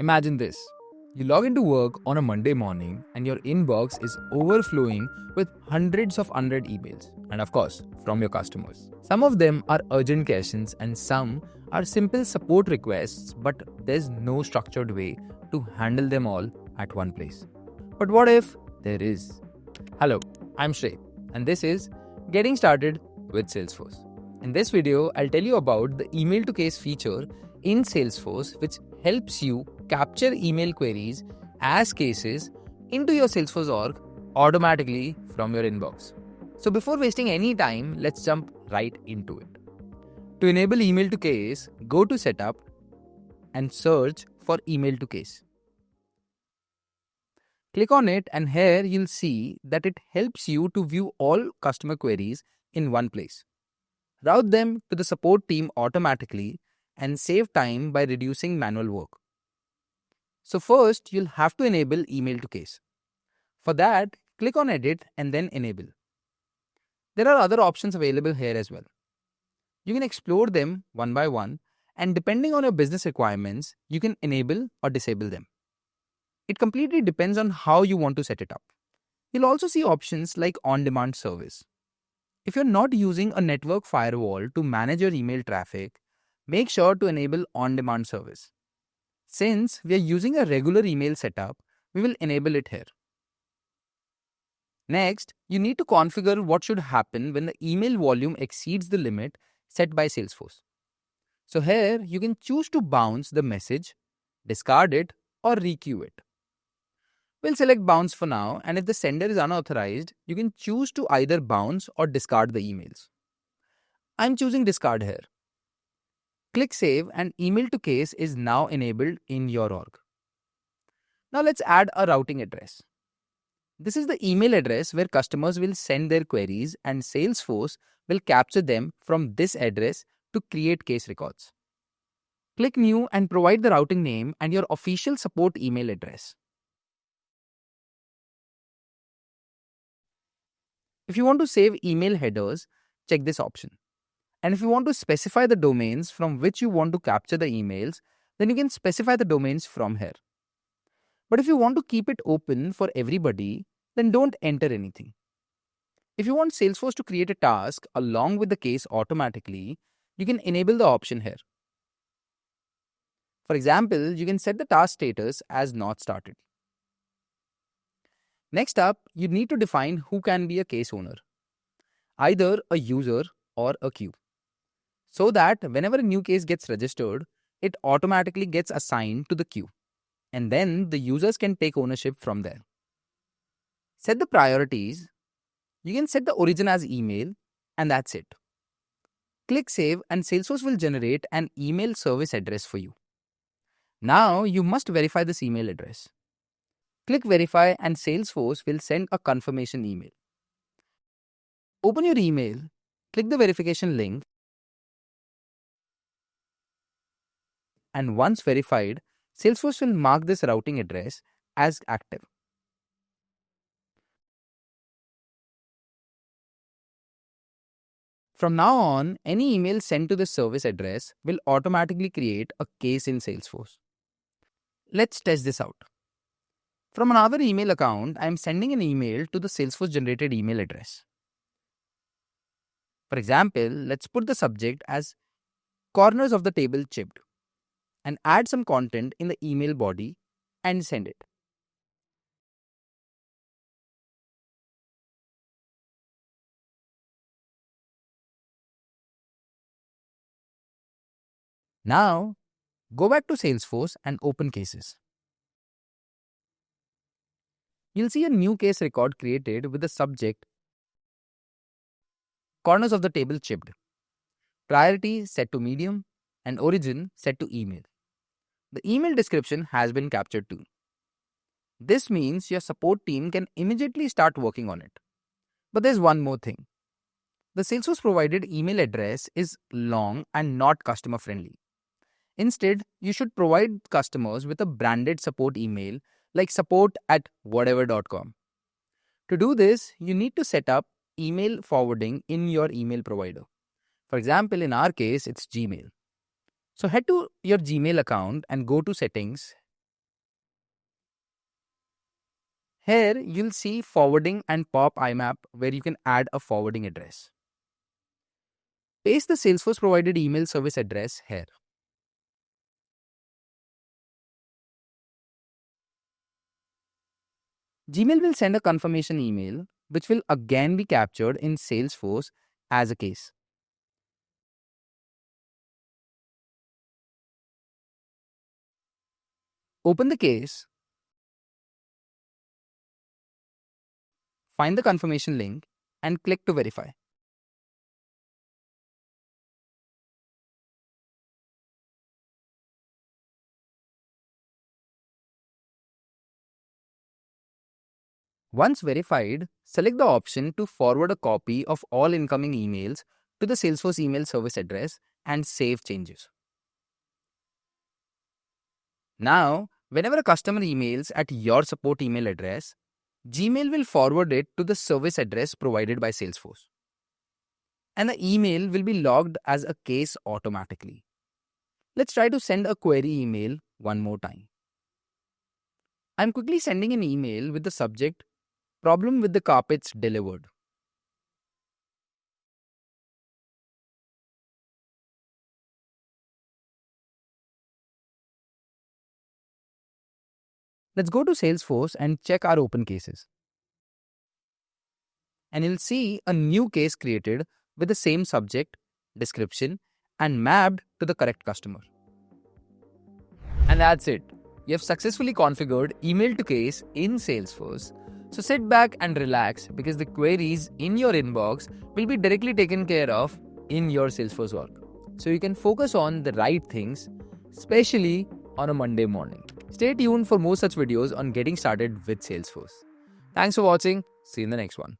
Imagine this. You log into work on a Monday morning and your inbox is overflowing with hundreds of unread emails. And of course, from your customers. Some of them are urgent questions and some are simple support requests, but there's no structured way to handle them all at one place. But what if there is? Hello, I'm Shrey, and this is Getting Started with Salesforce. In this video, I'll tell you about the email to case feature in Salesforce, which helps you capture email queries as cases into your Salesforce org automatically from your inbox. So before wasting any time, let's jump right into it. To enable email to case, go to Setup and search for email to case. Click on it and here you'll see that it helps you to view all customer queries in one place. Route them to the support team automatically and save time by reducing manual work. So first, you'll have to enable email to case. For that, click on Edit and then Enable. There are other options available here as well. You can explore them one by one, and depending on your business requirements, you can enable or disable them. It completely depends on how you want to set it up. You'll also see options like on-demand service. If you're not using a network firewall to manage your email traffic, make sure to enable on-demand service. Since we are using a regular email setup, we will enable it here. Next, you need to configure what should happen when the email volume exceeds the limit set by Salesforce. So here, you can choose to bounce the message, discard it, or requeue it. We'll select bounce for now, and if the sender is unauthorized, you can choose to either bounce or discard the emails. I'm choosing discard here. Click Save and email to case is now enabled in your org. Now let's add a routing address. This is the email address where customers will send their queries and Salesforce will capture them from this address to create case records. Click New and provide the routing name and your official support email address. If you want to save email headers, check this option. And if you want to specify the domains from which you want to capture the emails, then you can specify the domains from here. But if you want to keep it open for everybody, then don't enter anything. If you want Salesforce to create a task along with the case automatically, you can enable the option here. For example, you can set the task status as not started. Next up, you need to define who can be a case owner, either a user or a queue, so that whenever a new case gets registered, it automatically gets assigned to the queue, and then the users can take ownership from there. Set the priorities. You can set the origin as email, and that's it. Click Save and Salesforce will generate an email service address for you. Now you must verify this email address. Click Verify and Salesforce will send a confirmation email. Open your email, click the verification link, and once verified, Salesforce will mark this routing address as active. From now on, any email sent to this service address will automatically create a case in Salesforce. Let's test this out. From another email account, I am sending an email to the Salesforce generated email address. For example, let's put the subject as corners of the table chipped and add some content in the email body and send it. Now, go back to Salesforce and open cases. You'll see a new case record created with the subject corners of the table chipped, priority set to medium, and origin set to email. The email description has been captured too. This means your support team can immediately start working on it. But there's one more thing. The Salesforce provided email address is long and not customer friendly. Instead, you should provide customers with a branded support email like support@whatever.com. To do this, you need to set up email forwarding in your email provider. For example, in our case, it's Gmail. So head to your Gmail account and go to Settings Here, you'll see forwarding and pop IMAP where you can add a forwarding address. Paste the Salesforce provided email service address here. Gmail will send a confirmation email, which will again be captured in Salesforce as a case. Open the case, find the confirmation link, and click to verify. Once verified, select the option to forward a copy of all incoming emails to the Salesforce email service address and save changes. Now, whenever a customer emails at your support email address, Gmail will forward it to the service address provided by Salesforce. And the email will be logged as a case automatically. Let's try to send a query email one more time. I'm quickly sending an email with the subject, "Problem with the carpets delivered." Let's go to Salesforce and check our open cases. And you'll see a new case created with the same subject, description, and mapped to the correct customer. And that's it. You have successfully configured email to case in Salesforce. So sit back and relax because the queries in your inbox will be directly taken care of in your Salesforce work. So you can focus on the right things, especially on a Monday morning. Stay tuned for more such videos on getting started with Salesforce. Thanks for watching. See you in the next one.